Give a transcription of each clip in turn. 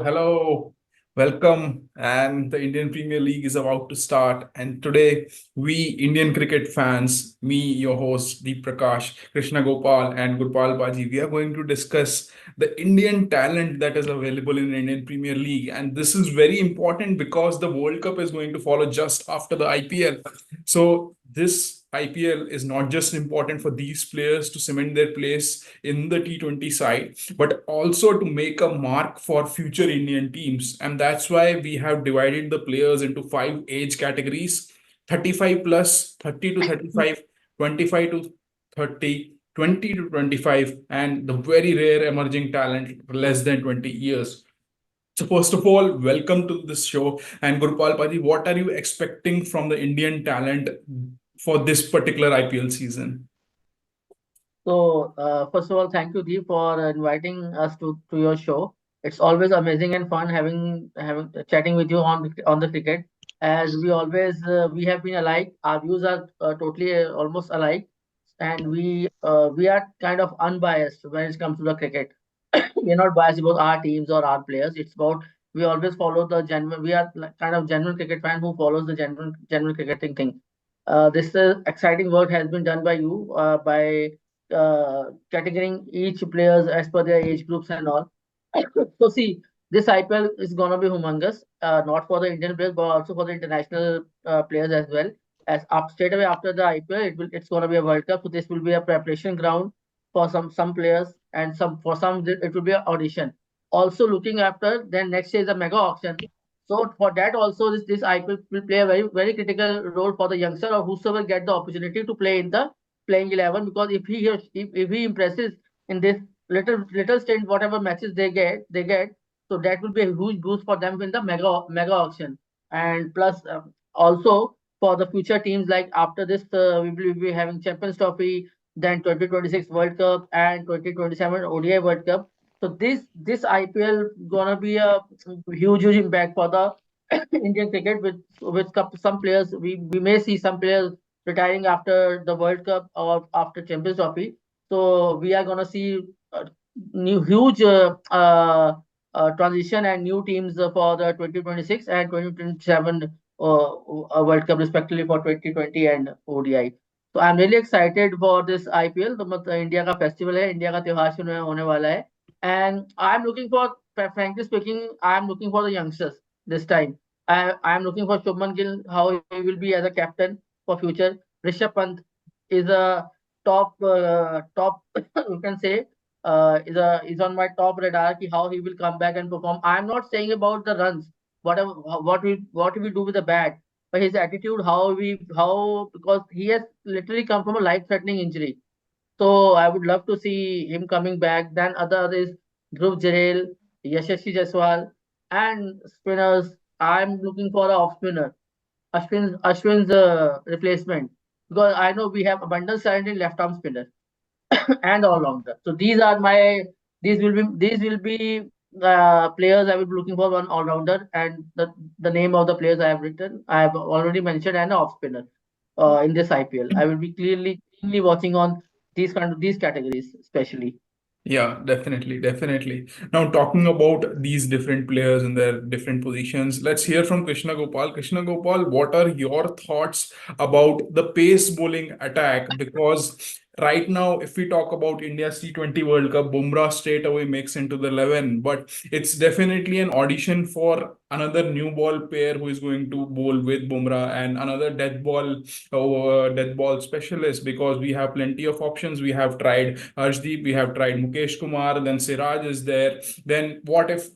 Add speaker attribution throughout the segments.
Speaker 1: hello. Welcome. And the Indian Premier League is about to start. And today, we Indian cricket fans, me, your host, Prakash, Krishna Gopal, and Gurpal Paji, we are going to discuss the Indian talent that is available in the Indian Premier League. And this is very important because the World Cup is going to follow just after the IPL. So, this IPL is not just important for these players to cement their place in the T20 side, but also to make a mark for future Indian teams. And that's why we have divided the players into five age categories: 35 plus, 30 to 35, 25 to 30, 20 to 25, and the very rare emerging talent less than 20 years. So, first of all, welcome to this show. And Gurpal Padi, what are you expecting from the Indian talent for this particular IPL season?
Speaker 2: First of all, thank you, Deep, for inviting us to your show. It's always amazing and fun having chatting with you on the cricket. As we have been alike. Our views are totally almost alike, and we are kind of unbiased when it comes to the cricket. We're not biased about our teams or our players. It's about we always follow the genuine. We are kind of genuine cricket fan who follows the genuine cricketing thing. This exciting work has been done by you by categorizing each players as per their age groups and all. So see, this IPL is gonna be humongous, not for the Indian players but also for the international players as well. As up straight away after the IPL, it's gonna be a World Cup, so this will be a preparation ground for some players, and some it will be an audition. Also looking after, then next year is a mega auction. So for that also, this IPL will play a very critical role for the youngster or whosoever get the opportunity to play in the playing 11, because if he impresses in this little stint, whatever matches they get, so that will be a huge boost for them in the mega auction. And plus, also for the future teams, like after this, we will be having Champions Trophy, then 2026 World Cup and 2027 ODI World Cup. So this IPL gonna be a huge impact for the Indian cricket, with some players. We may see some players retiring after the World Cup or after Champions Trophy. So we are gonna see new huge transition and new teams for the 2026 and 2027 World Cup, respectively, for 2020 and ODI. So I'm really excited for this IPL. तो मतलब India का festival है, India का त्योहार शुरू होने वाला है. And I'm looking for, frankly speaking, I'm looking for the youngsters this time. I'm looking for Shubman Gill, how he will be as a captain for future. Rishabh Pant is a top you can say, is on my top radar ki how he will come back and perform. I'm not saying about the runs, whatever what we do with the bat, but his attitude, how because he has literally come from a life threatening injury. So I would love to see him coming back. Then other is Dhruv Jarel, Yashasvi Jaiswal, and spinners. I'm looking for a off spinner, Ashwin's replacement, because I know we have abundant talent in left arm spinner and all rounder. So these will be players I will be looking for, one all rounder, and the name of the players I have written, I have already mentioned, and an off spinner in this IPL. I will be keenly watching on these categories especially.
Speaker 1: Yeah, definitely, definitely. Now, talking about these different players in their different positions, let's hear from Krishna Gopal. Krishna Gopal, what are your thoughts about the pace bowling attack? Because right now, if we talk about India's T20 World Cup, Bumrah straight away makes into the 11, but it's definitely an audition for another new ball pair who is going to bowl with Bumrah, and another death ball specialist, because we have plenty of options. We have tried Arshdeep, we have tried Mukesh Kumar, then Siraj is there. Then what if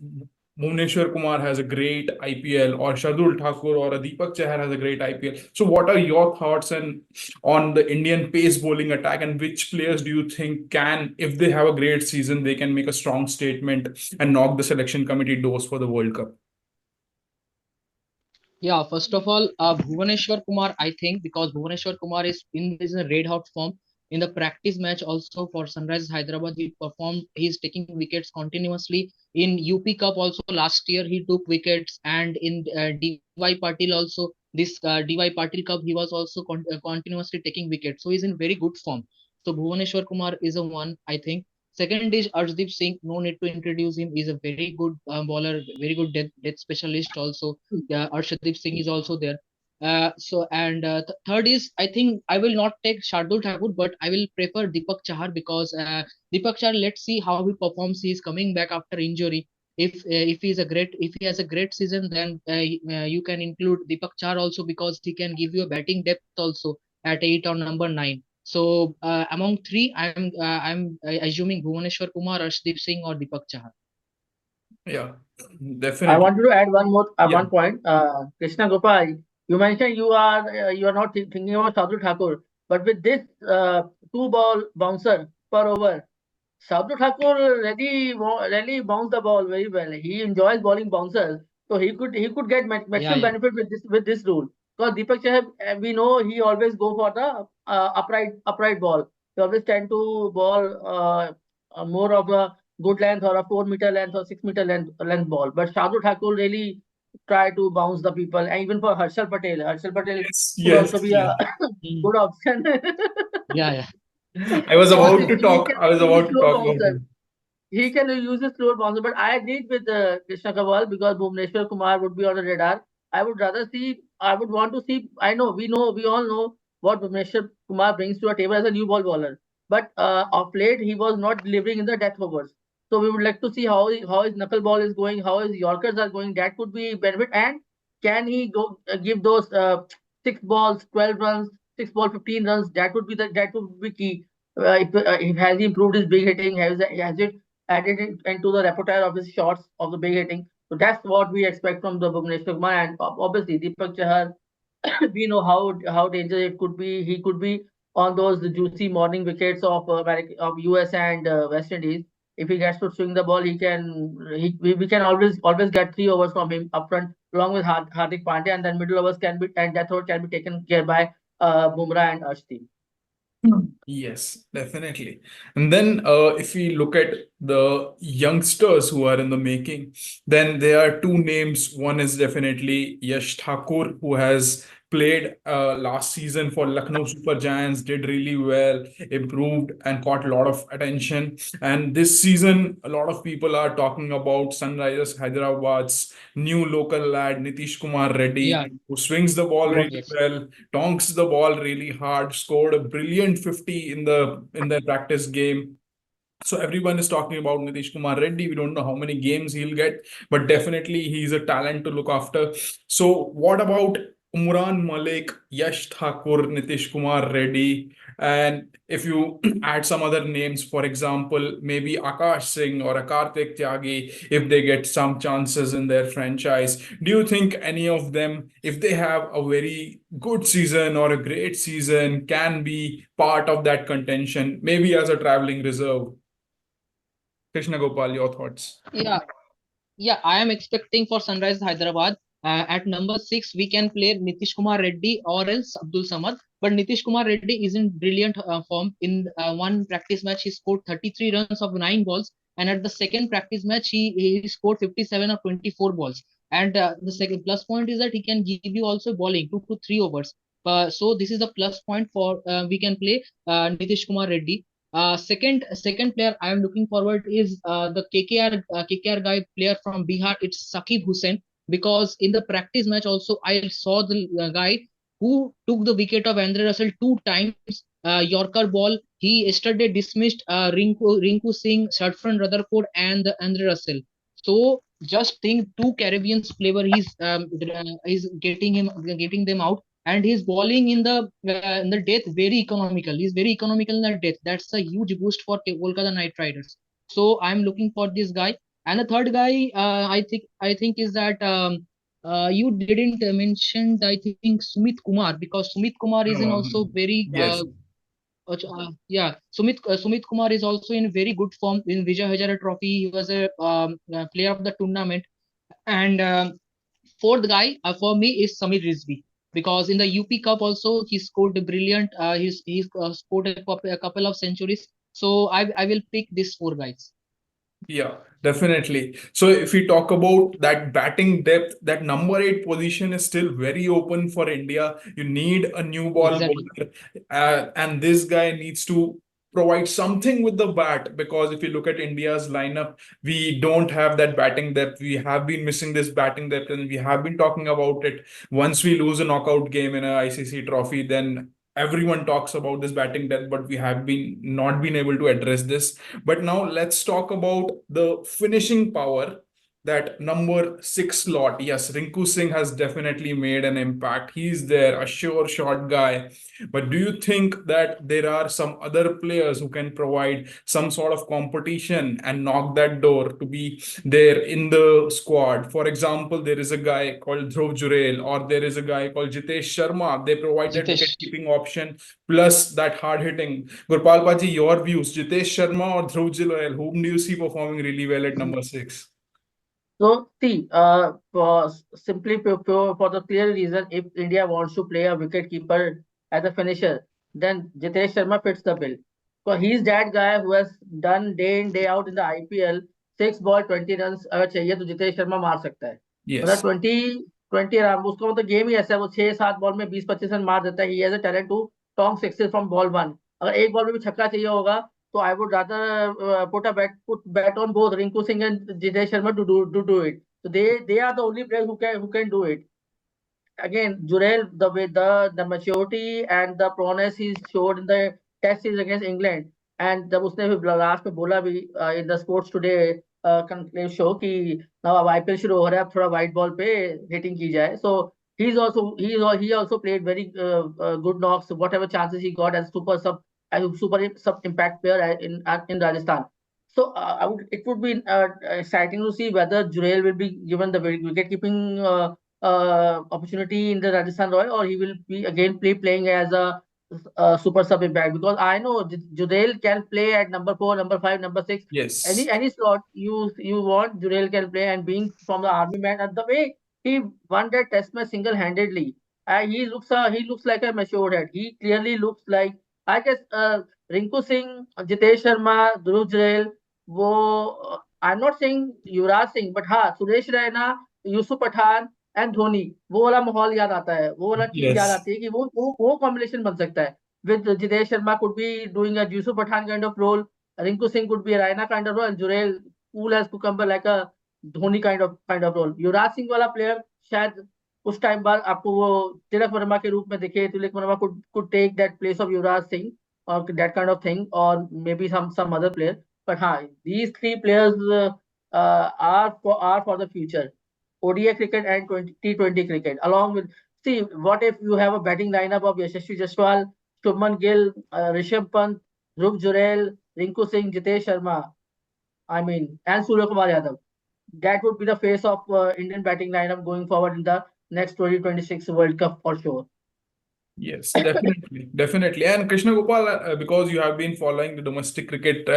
Speaker 1: Bhuvneshwar Kumar has a great IPL, or Shardul Thakur or a Deepak Chahar has a great IPL? So, what are your thoughts on the Indian pace bowling attack, and which players do you think can, if they have a great season, they can make a strong statement and knock the selection committee doors for the World Cup?
Speaker 3: Yeah, first of all, Bhuvaneshwar Kumar, I think, because Bhuvaneshwar Kumar is in a red hot form. In the practice match also for Sunrise Hyderabad, he performed. He's taking wickets continuously. In UP Cup also last year, he took wickets, and in DY Patil also, this DY Patil Cup, he was also continuously taking wickets. So he's in very good form. So Bhuvaneshwar Kumar is a one, I think. Second is Arshdeep Singh. No need to introduce him. He's a very good bowler, very good death specialist also. Yeah, Arshdeep Singh is also there. Third is, I think I will not take Shardul Thakur, but I will prefer Deepak Chahar because Deepak Chahar. Let's see how he performs. He is coming back after injury. If he has a great season, then you can include Deepak Chahar also because he can give you a batting depth also at 8 or number 9. So among three, I'm assuming Bhuvaneshwar Kumar, Arshdeep Singh, or Deepak Chahar.
Speaker 1: Yeah,
Speaker 2: I
Speaker 1: definitely.
Speaker 2: wanted to add one more
Speaker 1: Yeah.
Speaker 2: one point. Krishna Gopal, you mentioned you are not thinking about Shardul Thakur, but with this two ball bouncer per over, Shardul Thakur really bounced the ball very well. He enjoys bowling bouncers, so he could get
Speaker 3: Yeah,
Speaker 2: maximum
Speaker 3: yeah,
Speaker 2: benefit with this rule. Because Deepak Chahar, we know he always go for the upright ball. He always tend to ball more of a good length or a 4 meter length or 6 meter length ball. But Shardul Thakur really try to bounce the people, and even for Harshal Patel
Speaker 1: Yes,
Speaker 2: could
Speaker 1: yes,
Speaker 2: also be
Speaker 1: yes.
Speaker 2: a
Speaker 3: Mm,
Speaker 2: good option.
Speaker 3: yeah, yeah,
Speaker 1: I was
Speaker 2: Because
Speaker 1: about to
Speaker 2: he
Speaker 1: talk.
Speaker 2: can
Speaker 1: I was
Speaker 2: use
Speaker 1: about to
Speaker 2: slow
Speaker 1: talk about
Speaker 2: bouncer.
Speaker 1: him.
Speaker 2: He can use a slow bouncer, but I agreed with Krishna Kawal because Bhuvneshwar Kumar would be on the radar. I would want to see. We all know what Bhuvneshwar Kumar brings to a table as a new ball bowler. But of late, he was not delivering in the death overs. So we would like to see how his knuckle ball is going, how his Yorkers are going. That could be benefit. And can he go give those 6 balls, 12 runs, 6 ball, 15 runs? That would be key. Has he improved his big hitting? Has it added it into the repertoire of his shots of the big hitting? So that's what we expect from the Bhuvneshwar Kumar, and obviously Deepak Chahar. We know how dangerous it could be. He could be on those juicy morning wickets of of US and West Indies. If he gets to swing the ball, we can always get 3 overs from him up front, along with Hardik Pandya, and then middle overs can be and death over can be taken care by Bumrah and Ashdeep.
Speaker 1: Yes, definitely. And then, if we look at the youngsters who are in the making, then there are two names. One is definitely Yash Thakur, who has played last season for Lucknow Super Giants, did really well, improved, and caught a lot of attention. And this season, a lot of people are talking about Sunrisers Hyderabad's new local lad, Nitish Kumar Reddy,
Speaker 3: yeah.
Speaker 1: who swings the ball
Speaker 2: Yes.
Speaker 1: really
Speaker 3: Yes.
Speaker 1: well, tonks the ball really hard, scored a brilliant 50 in the practice game. So everyone is talking about Nitish Kumar Reddy. We don't know how many games he'll get, but definitely he's a talent to look after. So what about Umran Malik, Yash Thakur, Nitish Kumar Reddy? And if you add some other names, for example, maybe Akash Singh or a Karthik Tyagi, if they get some chances in their franchise, do you think any of them, if they have a very good season or a great season, can be part of that contention, maybe as a traveling reserve? Krishna Gopal, your thoughts?
Speaker 3: Yeah, yeah, I am expecting for Sunrise Hyderabad. At number 6, we can play Nitish Kumar Reddy or else Abdul Samad. But Nitish Kumar Reddy is in brilliant form. In one practice match, he scored 33 runs of 9 balls. And at the second practice match, he scored 57 or 24 balls. And the second plus point is that he can give you also bowling 2 to 3 overs. So this is the plus point for we can play Nitish Kumar Reddy. Second player I am looking forward is the KKR guy player from Bihar. It's Sakib Hussain because in the practice match also I saw the guy who took the wicket of Andre Russell 2 times. Yorker ball. He yesterday dismissed Rinku Singh, Shadfran Rutherford, and Andre Russell. So just think two Caribbean flavor he's getting them out, and he's bowling in the death very economical. He's very economical in the death. That's a huge boost for Kolkata Knight Riders. So I'm looking for this guy. And the third guy, I think is that you didn't mention. I think Sumit Kumar because Sumit Kumar is in also very
Speaker 1: Yes.
Speaker 3: yeah. Sumit Kumar is also in very good form in Vijay Hazare Trophy. He was a player of the tournament. And fourth guy for me is Samir Rizvi because in the UP Cup also he scored a brilliant. He's scored a couple of centuries. So I will pick these 4 guys.
Speaker 1: Yeah, definitely. So if we talk about that batting depth, that number 8 position is still very open for India. You need a new ball
Speaker 3: Exactly.
Speaker 1: bowler, and this guy needs to provide something with the bat, because if you look at India's lineup, we don't have that batting depth. We have been missing this batting depth, and we have been talking about it. Once we lose a knockout game in a ICC trophy, then everyone talks about this batting depth, but we have been not been able to address this. But now let's talk about the finishing power. That number six slot, yes, Rinku Singh has definitely made an impact. He's there, a sure shot guy. But do you think that there are some other players who can provide some sort of competition and knock that door to be there in the squad? For example, there is a guy called Dhruv Jurel, or there is a guy called Jitesh Sharma. They provide that
Speaker 3: Jitesh.
Speaker 1: wicket keeping option plus that hard hitting. Gurpal Paji, your views, Jitesh Sharma or Dhruv Jurel, whom do you see performing really well at number six?
Speaker 2: So see, for the clear reason, if India wants to play a wicket keeper as a finisher, then Jitesh Sharma fits the bill. So he's that guy who has done day in day out in the IPL. 6 ball 20 runs अगर चाहिए तो जितेश शर्मा मार सकता है. मतलब
Speaker 1: Yes.
Speaker 2: 20 run उसका मतलब game ही ऐसा है. वो 6-7 बॉल में 20-25 रन मार देता है. He has a talent to tonk sixes from ball one. अगर एक बॉल में भी छक्का चाहिए होगा, so I would rather put bet on both Rinku Singh and Jitesh Sharma to do it. So they are the only players who can do it. Again, Jurel, the way the maturity and the prowess he showed in the test series against England, and जब उसने भी last में बोला भी in the Sports Today conclave show कि now अब IPL शुरू हो रहा है, अब थोड़ा white ball पे hitting की जाए. So he also played very good knocks, whatever chances he got as super sub impact player in Rajasthan. So it would be exciting to see whether Jurel will be given the wicket keeping opportunity in the Rajasthan Royal, or he will be again playing as a super sub impact, because I know Jurel can play at number 4, number 5, number 6.
Speaker 1: Yes.
Speaker 2: Any slot you want, Jurel can play, and being from the army man, and the way he won that test match single-handedly, he looks like a matured head. He clearly looks like, I guess, Rinku Singh, Jitesh Sharma, Dhruv Jurel, वो I'm not saying Yuvraj Singh, but हाँ, Suresh Raina, Yusuf Pathan and Dhoni, वो वाला माहौल याद आता है. वो वाला चीज याद
Speaker 1: Yes.
Speaker 2: आती है कि वो कॉम्बिनेशन बन सकता है. With Jitesh Sharma could be doing a Yusuf Pathan kind of role, Rinku Singh could be a Raina kind of role, and Jurel cool as cucumber like a Dhoni kind of role. Yuvraj Singh वाला player शायद उस time बाद आपको वो तिलक वर्मा के रूप में दिखे. Tilak Varma could take that place of Yuvraj Singh or that kind of thing, or maybe some other player. But these three players are for the future. ODI cricket and T20 cricket. Along with, see, what if you have a batting lineup of Yashasvi Jaiswal, Shubman Gill, Rishabh Pant, Dhruv Jurel, Rinku Singh, Jitesh Sharma, and Surya Kumar Yadav. That would be the face of Indian batting lineup going forward in the next 2026 World Cup for sure.
Speaker 1: Yes, definitely, definitely. And Krishna Gopal, because you have been following the domestic cricket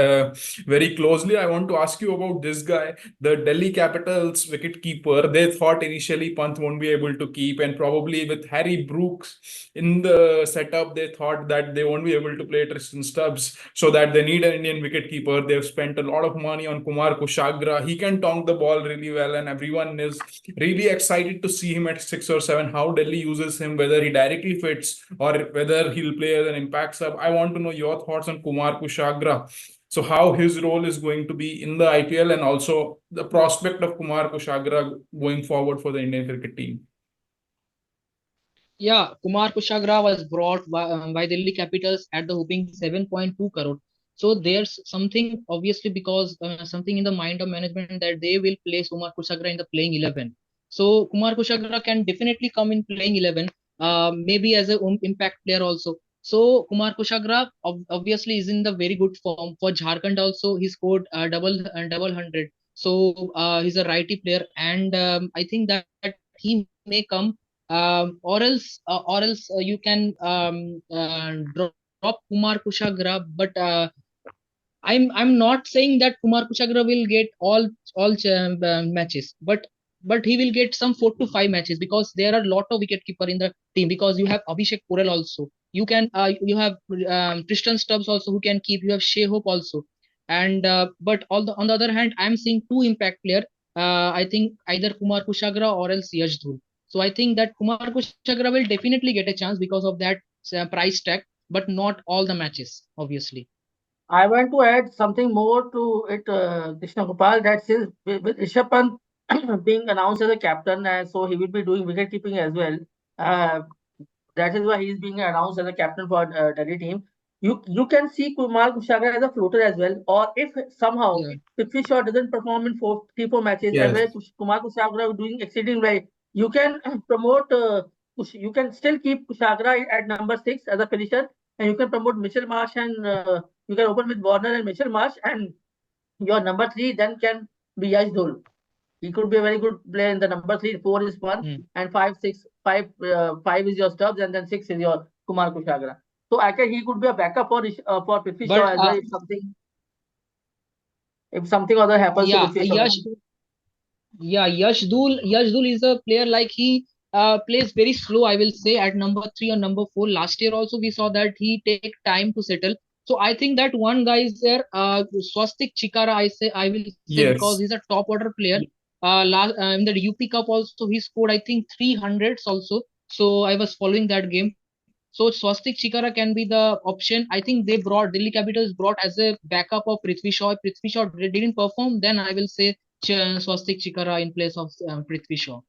Speaker 1: very closely, I want to ask you about this guy, the Delhi Capitals wicketkeeper. They thought initially Pant won't be able to keep, and probably with Harry Brooks in the setup, they thought that they won't be able to play Tristan Stubbs, so that they need an Indian wicketkeeper. They've spent a lot of money on Kumar Kushagra. He can tonk the ball really well, and everyone is really excited to see him at 6 or 7. How Delhi uses him, whether he directly fits or whether he'll play as an impact sub. I want to know your thoughts on Kumar Kushagra. So how his role is going to be in the IPL, and also the prospect of Kumar Kushagra going forward for the Indian cricket team.
Speaker 3: Yeah, Kumar Kushagra was brought by Delhi Capitals at the whopping 7.2 crore. So there's something, obviously, because something in the mind of management that they will place Kumar Kushagra in the playing 11. So Kumar Kushagra can definitely come in playing 11, maybe as a impact player also. So Kumar Kushagra obviously is in the very good form for Jharkhand. Also, he scored double hundred. So he's a righty player, and I think that he may come, or else you can drop Kumar Kushagra, but I'm not saying that Kumar Kushagra will get all matches, but he will get some 4 to 5 matches, because there are a lot of wicketkeeper in the team, because you have Abhishek Porel also, you have Tristan Stubbs also who can keep, you have Shea Hope also, and but on the other hand, I'm seeing two impact player. I think either Kumar Kushagra or else Yash Dhul. So I think that Kumar Kushagra will definitely get a chance because of that price tag, but not all the matches, obviously.
Speaker 2: I want to add something more to it, Krishna Gopal, that since with Rishabh Pant being announced as a captain, and so he will be doing wicket keeping as well. Uh, that is why he is being announced as a captain for Delhi team. You can see Kumar Kushagra as a floater as well. Or if somehow
Speaker 3: Yeah.
Speaker 2: Prithvi Shaw doesn't perform in 3-4 matches, and
Speaker 1: Yes.
Speaker 2: where Kumar Kushagra is doing exceedingly well, you can promote. You can still keep Kushagra at number 6 as a finisher, and you can promote Mitchell Marsh, and you can open with Warner and Mitchell Marsh, and your number 3 then can be Yash Dul. He could be a very good player in the number 3. 4 is one,
Speaker 3: Hmm.
Speaker 2: and five is your Stubbs, and then 6 is your Kumar Kushagra. So I can he could be a backup for Prithvi Shaw
Speaker 3: But
Speaker 2: as well if something other happens to
Speaker 3: yeah,
Speaker 2: Prithvi Shaw.
Speaker 3: Yashdul is a player like he plays very slow, I will say, at number three or number four. Last year also we saw that he take time to settle. So I think that one guy is there, Swastik Chikara. I will say because he's a
Speaker 1: Yes.
Speaker 3: top order player. Last in the UP Cup also he scored I think 300s also. So I was following that game. So Swastik Chikara can be the option. I think they brought Delhi Capitals brought as a backup of Prithvi Shaw. If Prithvi Shaw didn't perform, then I will say Swastik Chikara in place of Prithvi Shaw.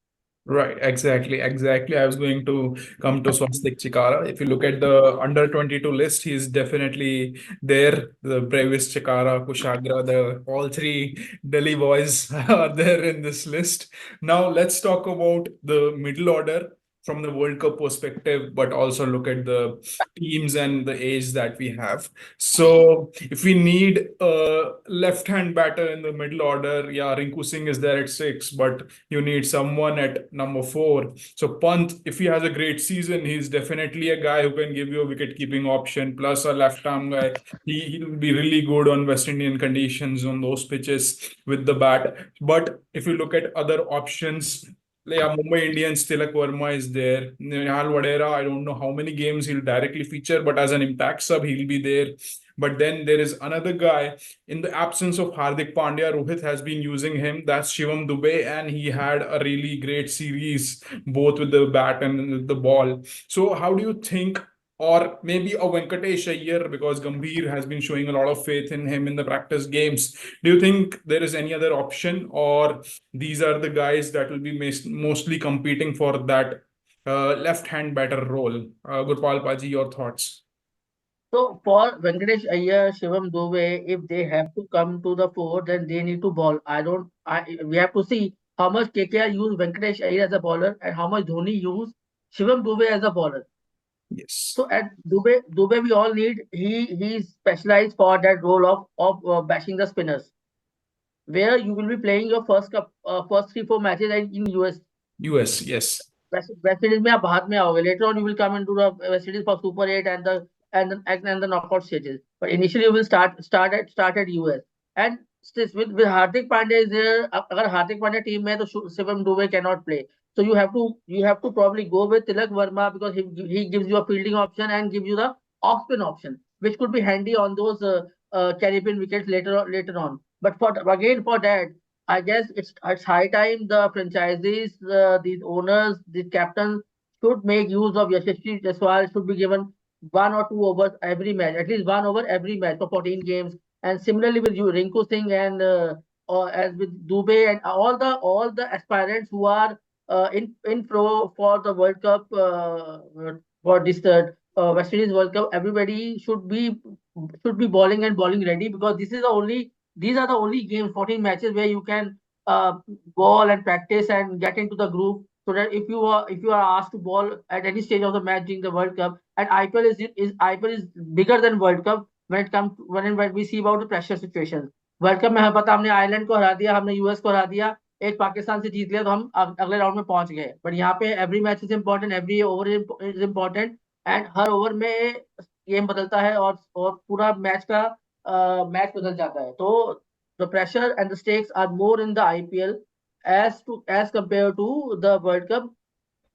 Speaker 1: Right, exactly. I was going to come to Swastik Chikara. If you look at the under 22 list, he's definitely there. The Brevis Chikara, Kushagra, the all three Delhi boys are there in this list. Now let's talk about the middle order from the World Cup perspective, but also look at the teams and the age that we have. So if we need a left-hand batter in the middle order, yeah, Rinku Singh is there at 6, but you need someone at number 4. So Pant, if he has a great season, he's definitely a guy who can give you a wicket keeping option, plus a left arm guy. He'll be really good on West Indian conditions on those pitches with the bat. But if you look at other options, yeah, Mumbai Indians, Tilak Verma is there. Nihal Vadera, I don't know how many games he'll directly feature, but as an impact sub, he'll be there. But then there is another guy in the absence of Hardik Pandya. Rohit has been using him. That's Shivam Dubey, and he had a really great series both with the bat and with the ball. So, how do you think, or maybe a Venkatesh Iyer, because Gambhir has been showing a lot of faith in him in the practice games? Do you think there is any other option, or these are the guys that will be mostly competing for that left-hand batter role? Gurpal Paji, your thoughts?
Speaker 2: So for Venkatesh Iyer, Shivam Dube, if they have to come to the fore, then they need to ball. We have to see how much KKR use Venkatesh Iyer as a bowler and how much Dhoni use Shivam Dube as a bowler.
Speaker 1: Yes.
Speaker 2: So at Dube we all need. He's specialized for that role of bashing the spinners, where you will be playing your first 3-4 matches in US.
Speaker 1: US, yes.
Speaker 2: West Indies में आप बाद में आओगे. Later on, you will come into the West Indies for Super 8 and the knockout stages. But initially, you will start at US. And with Hardik Pandya is there. अगर Hardik Pandya team में तो Shivam Dube cannot play. So you have to probably go with Tilak Verma because he gives you a fielding option and gives you the off spin option, which could be handy on those Caribbean wickets later on. But for that, I guess it's high time the franchises, these owners, these captains should make use of Yashasvi Jaiswal. Should be given 1 or 2 overs every match, at least 1 over every match for 14 games. And similarly with you, Rinku Singh and or as with Dubey and all the aspirants who are in pro for the World Cup for this West Indies World Cup. Everybody should be bowling ready because these are the only games, 14 matches where you can uh, ball and practice and get into the groove. So that if you are asked to ball at any stage of the match during the World Cup, and IPL is bigger than World Cup when it comes to, when we see about the pressure situations. World cup में हमें पता हमने Ireland को हरा दिया, हमने US को हरा दिया, एक पाकिस्तान से जीत लिया तो हम अगले राउंड में पहुंच गए. बट यहाँ पे every match is important, every over is important, and her over में गेम बदलता है और पूरा मैच बदल जाता है. तो the pressure and the stakes are more in the IPL as compared to the World Cup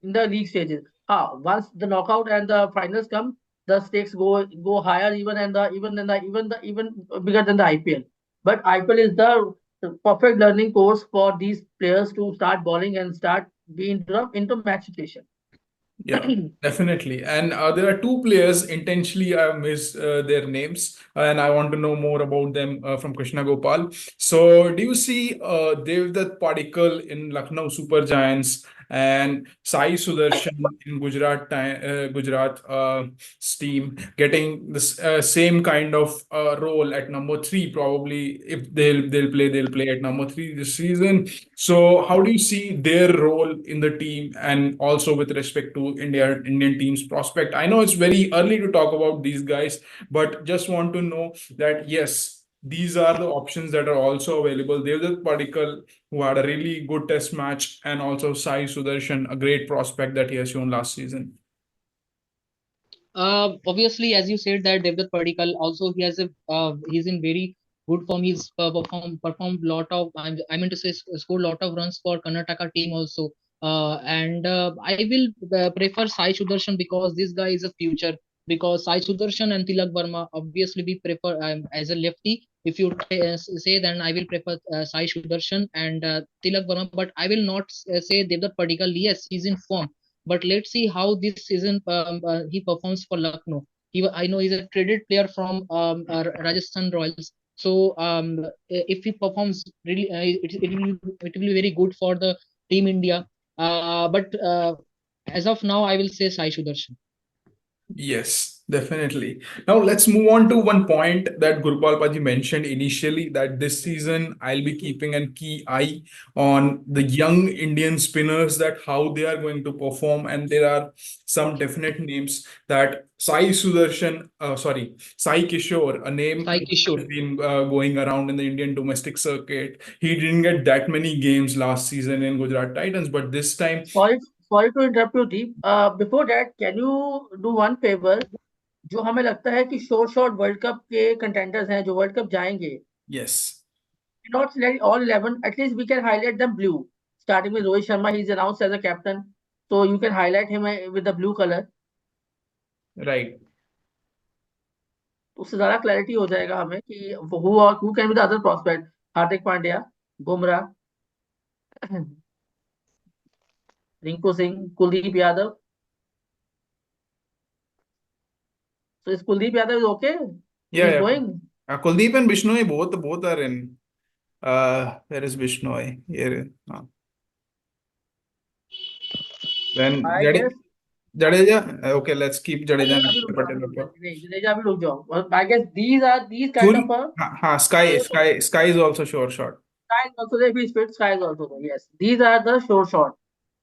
Speaker 2: in the league stages. Once the knockout and the finals come, the stakes go higher even bigger than the IPL. But IPL is the perfect learning course for these players to start bowling and start being into match situation.
Speaker 1: Yeah, definitely. And there are two players intentionally I missed their names, and I want to know more about them from Krishna Gopal. So, do you see Devdutt Padikkal in Lucknow Super Giants and Sai Sudarshan in Gujarat team getting this same kind of role at number three? Probably, if they'll play at number three this season. So, how do you see their role in the team, and also with respect to Indian team's prospect? I know it's very early to talk about these guys, but just want to know that yes, these are the options that are also available. Devdutt Padikkal, who had a really good test match, and also Sai Sudarshan, a great prospect that he has shown last season.
Speaker 3: Obviously, as you said, that Devdutt Padikkal also he has a he's in very good form. He's performed lot of I mean to say scored lot of runs for Karnataka team also. And I will prefer Sai Sudarshan because this guy is a future. Because Sai Sudarshan and Tilak Verma, obviously we prefer as a lefty. If you say, then I will prefer Sai Sudarshan and Tilak Verma, but I will not say Devdutt Padikkal. Yes, he's in form, but let's see how this season he performs for Lucknow. I know he's a traded player from Rajasthan Royals. So if he performs really, it will be very good for the team India. But as of now, I will say Sai Sudarshan.
Speaker 1: Yes, definitely. Now let's move on to one point that Gurpal Paji mentioned initially, that this season I'll be keeping a key eye on the young Indian spinners, that how they are going to perform, and there are some definite names that Sai Kishore, a name
Speaker 3: Sai
Speaker 1: that
Speaker 3: Kishore.
Speaker 1: has been going around in the Indian domestic circuit. He didn't get that many games last season in Gujarat Titans, but this time,
Speaker 2: Sorry, sorry to interrupt you, Deep. Before that, can you do one favor? जो हमें लगता है कि short world cup के contenders हैं जो world cup जाएंगे,
Speaker 1: yes,
Speaker 2: not select all 11, at least we can highlight them blue, starting with Rohit Sharma. He's announced as a captain, so you can highlight him with the blue color.
Speaker 1: right.
Speaker 2: उससे ज्यादा clarity हो जाएगा हमें कि who can be the other prospect. Hardik Pandya, Bumrah, Rinku Singh, Kuldeep Yadav. So is Kuldeep Yadav is okay?
Speaker 1: Yeah,
Speaker 2: He's
Speaker 1: yeah.
Speaker 2: going.
Speaker 1: Kuldeep and Bishnoi both are in. Where is Bishnoi? Here. Then
Speaker 2: I guess
Speaker 1: Jadeja. Okay, let's keep Jadeja
Speaker 2: अभी रुक
Speaker 1: and
Speaker 2: जाओ,
Speaker 1: Patel.
Speaker 2: नहीं जडेजा भी रुक जाओ. Well, I guess these kind
Speaker 1: Suri,
Speaker 2: of a
Speaker 1: Sky is also sure shot.
Speaker 2: Sky is also there. If he fits, Sky is also there. Yes, these are the sure shot.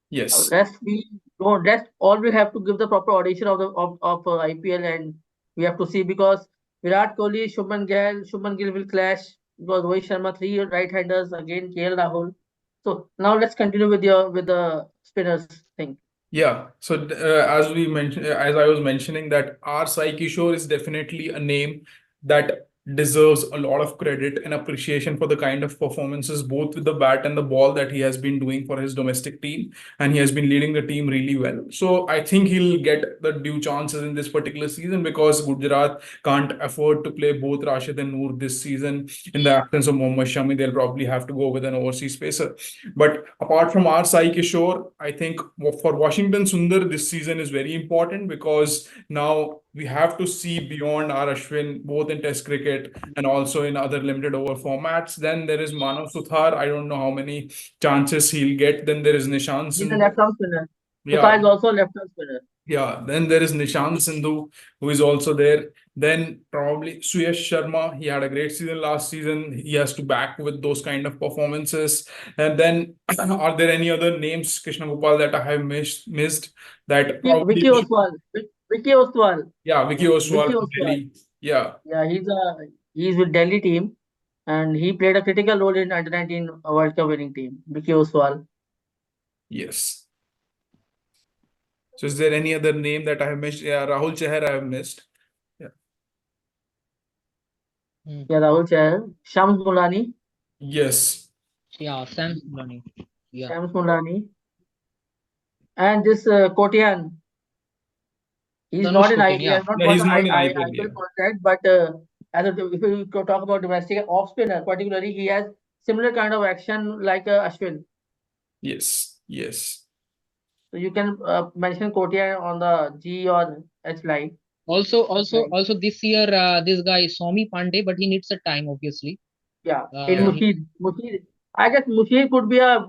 Speaker 1: Yes.
Speaker 2: Rest we don't. Rest all we have to give the proper audition of the of IPL, and we have to see because Virat Kohli, Shubman Gill will clash because Rohit Sharma, three right-handers again, KL Rahul. So now let's continue with the spinners thing.
Speaker 1: Yeah. So as we mentioned, as I was mentioning, that R. Sai Kishore is definitely a name that deserves a lot of credit and appreciation for the kind of performances, both with the bat and the ball, that he has been doing for his domestic team, and he has been leading the team really well. So I think he'll get the due chances in this particular season, because Gujarat can't afford to play both Rashid and Noor this season. In the absence of Mohammad Shami, they'll probably have to go with an overseas pacer. But apart from our Sai Kishore, I think for Washington Sundar, this season is very important, because now we have to see beyond our Ashwin, both in Test cricket and also in other limited over formats. Then there is Manav Suthar. I don't know how many chances he'll get. Then there is Nishant
Speaker 2: He's a
Speaker 1: Sindhu.
Speaker 2: left-arm spinner.
Speaker 1: Yeah,
Speaker 2: Sutha is also a left-arm spinner.
Speaker 1: yeah, then there is Nishant Sindhu, who is also there. Then probably Suyash Sharma. He had a great season last season. He has to back with those kind of performances. And then, are there any other names, Krishna Gopal, that I have missed that
Speaker 2: Vicky
Speaker 1: probably?
Speaker 2: Oswal. Vicky Oswal.
Speaker 1: Yeah, Vicky Oswal
Speaker 2: Vicky
Speaker 1: from
Speaker 2: Oswal.
Speaker 1: Delhi. Yeah,
Speaker 2: Yeah, he's with Delhi team, and he played a critical role in under 19 World Cup winning team. Vicky Oswal.
Speaker 1: yes. So is there any other name that I have missed? Yeah, Rahul Chahar I have missed. Yeah.
Speaker 2: Yeah, Rahul Chahar. Shams Mulani.
Speaker 1: Yes.
Speaker 3: Yeah, Sam Mulani. Yeah.
Speaker 2: Shams Mulani. And this Kotian. He's not
Speaker 3: Danush
Speaker 2: in I.
Speaker 3: Kotian.
Speaker 2: He
Speaker 3: Yeah.
Speaker 2: has not
Speaker 1: Yeah,
Speaker 2: got
Speaker 1: he's
Speaker 2: the
Speaker 1: not in IPL.
Speaker 2: IPL
Speaker 1: Yeah.
Speaker 2: contract, but if we talk about domestic off spinner, particularly, he has similar kind of action like Ashwin.
Speaker 1: Yes. Yes.
Speaker 2: So you can mention Kotia on the G or H line. Right.
Speaker 3: Also this year, this guy Somi Pandey, but he needs a time, obviously.
Speaker 2: Yeah. In
Speaker 1: Yeah.
Speaker 3: He,
Speaker 2: Mushid, I guess Mushid could be a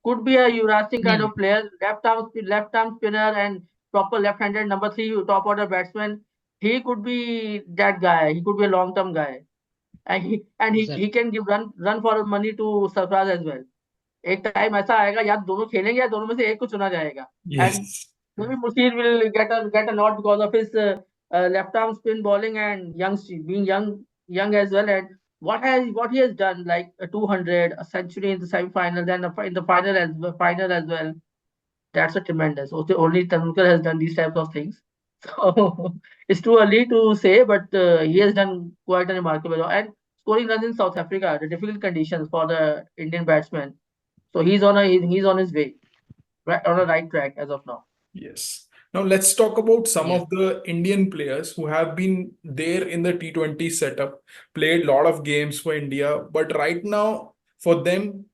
Speaker 2: Yuvraj Singh kind
Speaker 3: hmm,
Speaker 2: of player, left arm spinner and proper left-handed number three top order batsman. He could be that guy. He could be a long-term guy, and he
Speaker 3: exactly.
Speaker 2: can give run for money to Sarfraz as well. एक time ऐसा आएगा या दोनों खेलेंगे या दोनों में से एक को चुना जाएगा. And
Speaker 1: Yes.
Speaker 2: maybe Mushir will get a nod because of his left arm spin bowling and being young as well. And what he has done, like a 200, a century in the semi-final, then in the final as well. That's a tremendous. Only Tendulkar has done these types of things. So it's too early to say, but he has done quite a remarkable job. And scoring runs in South Africa, the difficult conditions for the Indian batsman. So he's on his way, right, on the right track as of now.
Speaker 1: Yes. Now let's talk about some
Speaker 3: Yeah.
Speaker 1: of the Indian players who have been there in the T20 setup, played a lot of games for India, but right now for them,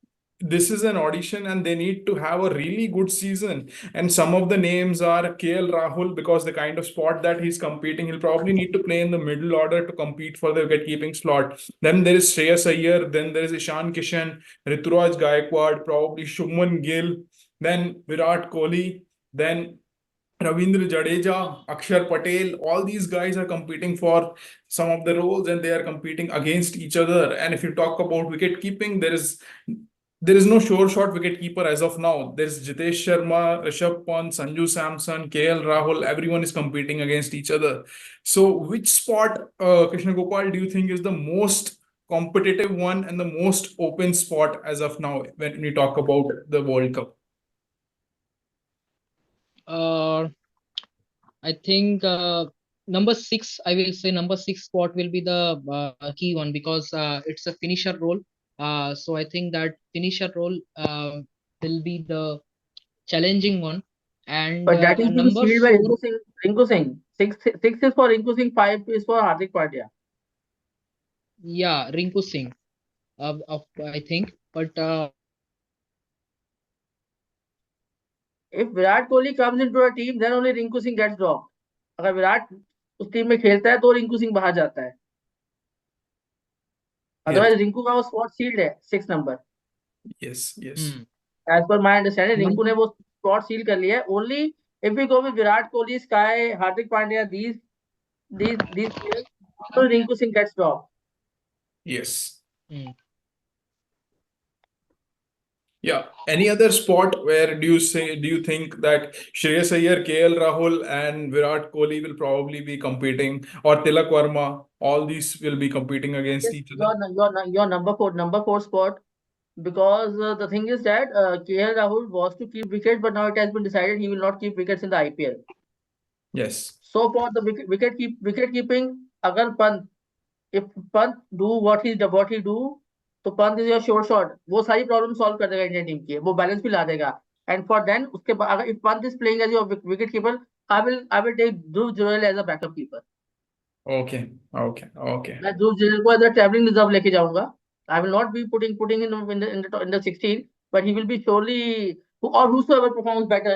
Speaker 1: this is an audition and they need to have a really good season. And some of the names are KL Rahul, because the kind of spot that he's competing, he'll probably need to play in the middle order to compete for the wicket-keeping slot. Then there is Shreyas Iyer, then there is Ishan Kishan, Rituraj Gaikwad, probably Shubman Gill, then Virat Kohli, then Ravindra Jadeja, Akshar Patel, all these guys are competing for some of the roles and they are competing against each other. And if you talk about wicket keeping, there is no sure shot wicket keeper as of now. There's Jitesh Sharma, Rishabh Pant, Sanju Samson, KL Rahul, everyone is competing against each other. So which spot, Krishna Gopal, do you think is the most competitive one and the most open spot as of now when we talk about the World Cup?
Speaker 3: Uh, I think number six, I will say number six spot will be the key one because it's a finisher role. So I think that finisher role will be the challenging one. And
Speaker 2: But that is being
Speaker 3: number
Speaker 2: sealed by
Speaker 3: four,
Speaker 2: Rinku Singh. Rinku Singh. Six is for Rinku Singh, five is for Hardik Pandya.
Speaker 3: yeah, Rinku Singh, I think. But
Speaker 2: If Virat Kohli comes into a team, then only Rinku Singh gets dropped. अगर विराट उस team में खेलता है तो रिंकू सिंह बाहर जाता है.
Speaker 1: Yes,
Speaker 2: otherwise Rinku का वो स्पॉट सील्ड है 6 नंबर.
Speaker 1: yes.
Speaker 3: hmm,
Speaker 2: as per my understanding Rinku ने
Speaker 3: number
Speaker 2: वो स्पॉट सील कर लिया है. Only if we go with Virat Kohli, SKY, Hardik Pandya, these players, so Rinku Singh gets dropped.
Speaker 1: Yes.
Speaker 3: hmm.
Speaker 1: Yeah. Any other spot where do you think that Shreyas Iyer, KL Rahul, and Virat Kohli will probably be competing, or Tilak Verma, all these will be competing against
Speaker 2: Yes,
Speaker 1: each other?
Speaker 2: your number four spot, because the thing is that KL Rahul was to keep wickets, but now it has been decided he will not keep wickets in the IPL.
Speaker 1: Yes.
Speaker 2: So for the wicket keeping, अगर Pant, if Pant do what he do, तो Pant is your sure shot. वो सारी problem solve कर देगा Indian team की, वो balance भी ला देगा. एंड फॉर देन उसके बाद अगर if Pant is playing as your wicket keeper, I will take Dhruv Jurel as a backup keeper.
Speaker 1: Okay. Okay.
Speaker 2: मैं ध्रुव जिरल को एज अ ट्रैवलिंग रिजर्व लेके जाऊंगा. I will not be putting in the 16, but he will be surely, or whosoever performs better,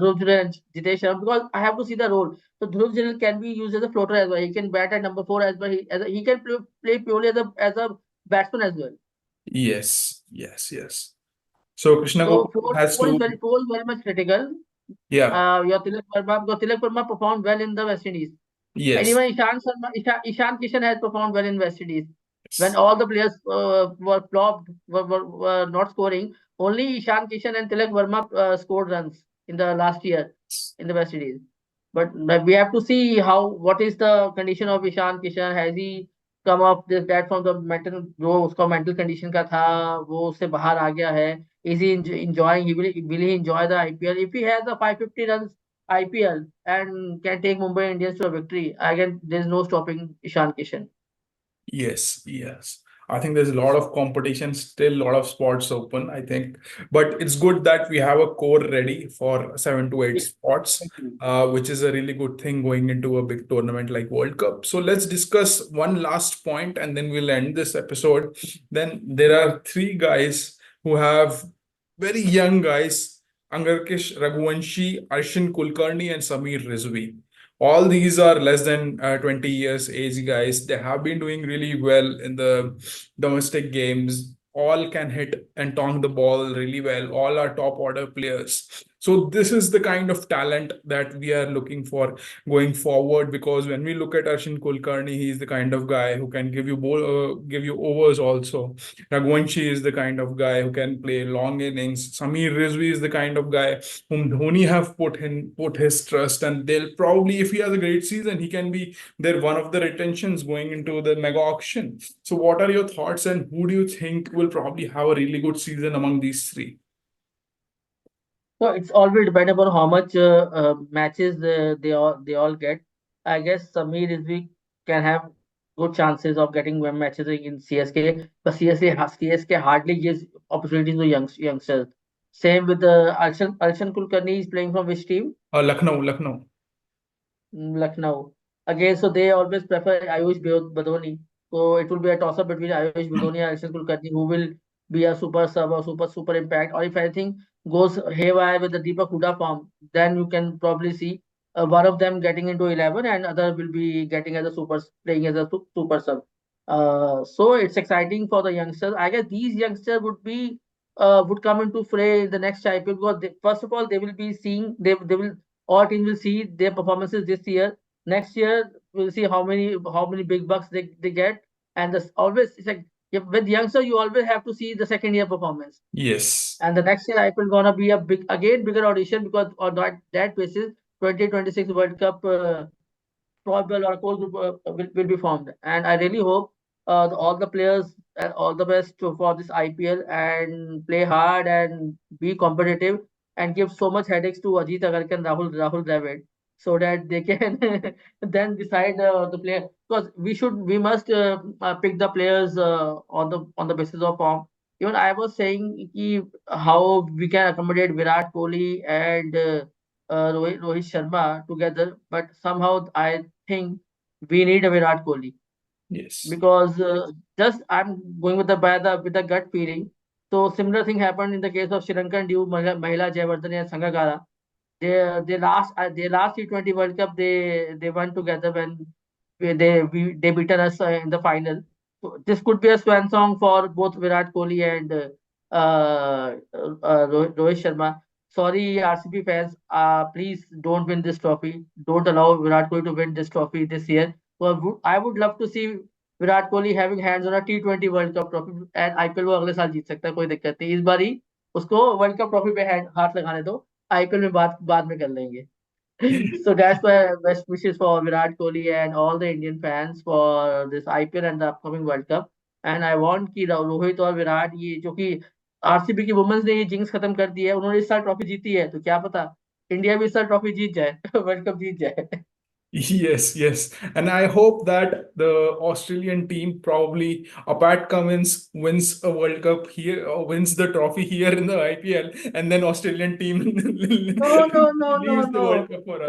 Speaker 2: Dhruv Jurel and Jitesh Sharma, because I have to see the role. So Dhruv Jurel can be used as a floater as well. He can bat at number 4 as well. He can play purely as a batsman as well.
Speaker 1: Yes. So Krishna
Speaker 2: So
Speaker 1: Gopal
Speaker 2: four,
Speaker 1: has
Speaker 2: four is
Speaker 1: to,
Speaker 2: very much critical.
Speaker 1: yeah,
Speaker 2: Your Tilak Verma performed well in the West Indies. And
Speaker 1: yes.
Speaker 2: even Ishan Kishan has performed well in West Indies. When
Speaker 1: Yes.
Speaker 2: all the players were flopped, were not scoring, only Ishan Kishan and Tilak Verma scored runs in the last year in the West Indies. But we have to see what is the condition of Ishan Kishan. Has he come up this that from the mental, जो उसका mental condition का था, वो उससे बाहर आ गया है. Is he enjoying? Will he enjoy the IPL? If he has the 550 runs IPL and can take Mumbai Indians to a victory, again there is no stopping Ishan Kishan.
Speaker 1: Yes. I think there's a lot of competition, still a lot of spots open, I think. But it's good that we have a core ready for 7 to 8 spots,
Speaker 2: Exactly.
Speaker 1: which is a really good thing going into a big tournament like World Cup. So let's discuss one last point and then we'll end this episode. Then there are three guys who have very young guys Angarkish Raghuvanshi, Arshin Kulkarni, and Sameer Rizvi. All these are less than 20 years age guys. They have been doing really well in the domestic games. All can hit and tong the ball really well. All are top order players. So this is the kind of talent that we are looking for going forward. Because when we look at Arshin Kulkarni, he is the kind of guy who can give you overs also. Raghuvanshi is the kind of guy who can play long innings. Sameer Rizvi is the kind of guy whom Dhoni have put his trust, and they'll probably, if he has a great season, he can be their one of the retentions going into the mega auction. So, what are your thoughts, and who do you think will probably have a really good season among these three?
Speaker 2: So it's always depend upon how much matches they all get. I guess Sameer Rizvi can have good chances of getting one matches in CSK, but CSK hardly gives opportunities to youngsters. Same with Arshan Kulkarni is playing from which team?
Speaker 1: Lucknow.
Speaker 2: Lucknow. Again, so they always prefer Ayush Badoni. So it will be a toss-up between Ayush Badoni and Arshad Kulkarni, who will be a super sub or super impact. Or if anything goes haywire with the Deepak Huda form, then you can probably see one of them getting into 11 and other will be getting as a playing as a super sub. So it's exciting for the youngsters. I guess these youngsters would come into fray in the next IPL because first of all they will be seeing they will all teams will see their performances this year. Next year, we'll see how many big bucks they get. And this always it's like with youngster, you always have to see the second year performance.
Speaker 1: Yes.
Speaker 2: And the next year, IPL gonna be a bigger audition because on that basis, 2026 World Cup probable or core group will be formed. And I really hope all the players and all the best for this IPL and play hard and be competitive and give so much headaches to Ajit Agarkar and Rahul Dravid so that they can then decide the player because we must pick the players on the basis of form. Even I was saying how we can accommodate Virat Kohli and Rohit Sharma together, but somehow I think we need a Virat Kohli
Speaker 1: Yes.
Speaker 2: because just I'm going with the gut feeling. So similar thing happened in the case of Sri Lankan due Mahila Jayawardene and Sangakkara. They last T20 World Cup they won together when they beaten us in the final. So this could be a swan song for both Virat Kohli and Rohit Sharma. Sorry, RCB fans, please don't win this trophy. Don't allow Virat Kohli to win this trophy this year. Well, I would love to see Virat Kohli having hands on a T20 world cup trophy and IPL वो अगले साल जीत सकता है कोई दिक्कत नहीं इस बार ही उसको वर्ल्ड कप ट्रॉफी पे हाथ लगाने दो आईपीएल में बात बाद में कर लेंगे so that's my best wishes for Virat Kohli and all the Indian fans for this IPL and the upcoming World Cup. And I want कि रोहित और विराट ये जो कि आरसीबी की वुमेन्स ने ये जिंक्स खत्म कर दी है उन्होंने इस साल ट्रॉफी जीती है तो क्या पता इंडिया भी इस साल ट्रॉफी जीत जाए वर्ल्ड कप जीत जाए
Speaker 1: Yes. And I hope that the Australian team, probably Pat Cummins, wins a World Cup here, or wins the trophy here in the IPL, and then Australian team
Speaker 2: No, no, no, no,
Speaker 1: leaves the
Speaker 2: no.
Speaker 1: World Cup for us.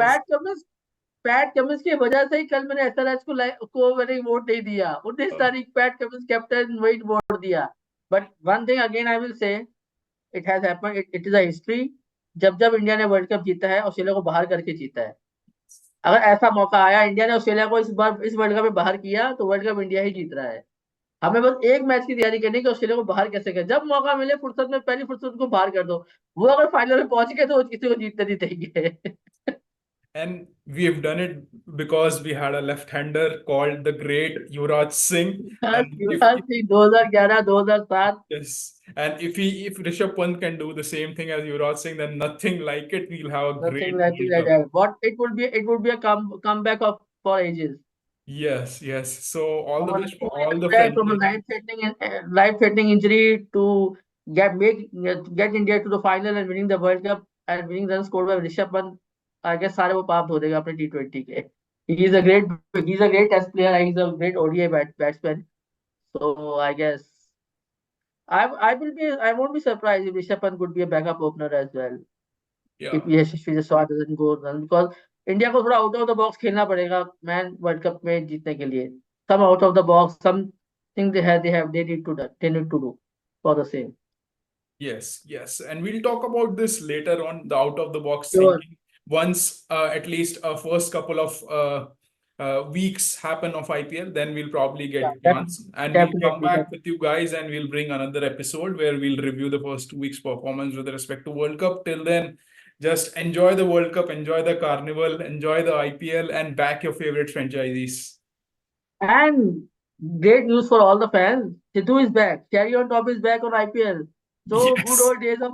Speaker 2: PAT Cummins की वजह से ही कल मैंने SRH को मैंने vote नहीं दिया 19 तारीख पैट कमिंस कैप्टन वही वोट दिया but one thing again I will say it has happened it is a history जब जब इंडिया ने वर्ल्ड कप जीता है ऑस्ट्रेलिया को बाहर करके जीता है अगर ऐसा मौका आया इंडिया ने ऑस्ट्रेलिया को इस बार इस वर्ल्ड कप में बाहर किया तो वर्ल्ड कप इंडिया ही जीत रहा है हमें बस एक मैच की तैयारी करनी है कि ऑस्ट्रेलिया को बाहर कैसे कर जब मौका मिले फुर्सत में पहली फुर्सत को बाहर कर दो वो अगर फाइनल में पहुंच गए तो वो किसी को जीतने नहीं देंगे
Speaker 1: And we have done it because we had a left-hander called the great Yuvraj Singh.
Speaker 2: हाँ,
Speaker 1: And
Speaker 2: Yuvraj Singh 2011 2007
Speaker 1: yes, and if Rishabh Pant can do the same thing as Yuvraj Singh, then nothing like it. We'll have a
Speaker 2: nothing
Speaker 1: great
Speaker 2: nothing
Speaker 1: World
Speaker 2: like
Speaker 1: Cup.
Speaker 2: that what it would be a comeback of for ages
Speaker 1: Yes. So all the
Speaker 2: from
Speaker 1: best for all the
Speaker 2: anywhere from a
Speaker 1: friendly.
Speaker 2: life-threatening injury to get India to the final and winning the World Cup and winning runs scored by Rishabh Pant. I guess सारे वो पाप धो देगा अपने T20 के. He's a great test player. He's a great ODI batsman. So I guess I won't be surprised if Rishabh Pant could be a backup opener as well.
Speaker 1: Yeah.
Speaker 2: If the shot doesn't go run because India को थोड़ा out of the box खेलना पड़ेगा man world cup में जीतने के लिए some out of the box something they need to do for the same
Speaker 1: Yes, and we'll talk about this later on, the out of the box
Speaker 2: Sure.
Speaker 1: thinking. Once at least a first couple of weeks happen of IPL, then we'll probably
Speaker 2: Yeah,
Speaker 1: get chance, and we'll come
Speaker 2: definitely.
Speaker 1: back with you guys, and we'll bring another episode where we'll review the first 2 weeks' performance with respect to World Cup. Till then, just enjoy the World Cup, enjoy the carnival, enjoy the IPL, and back your favorite franchisees.
Speaker 2: And great news for all the fans. Sidhu is back. Cherry on top is back on IPL. So good
Speaker 1: Yes.
Speaker 2: old days of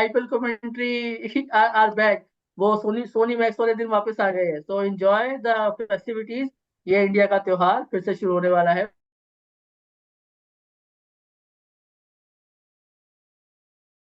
Speaker 2: IPL commentary are back. वो Sony Max वाले दिन वापस आ गए हैं. So enjoy the festivities. ये India का त्योहार फिर से शुरू होने वाला है.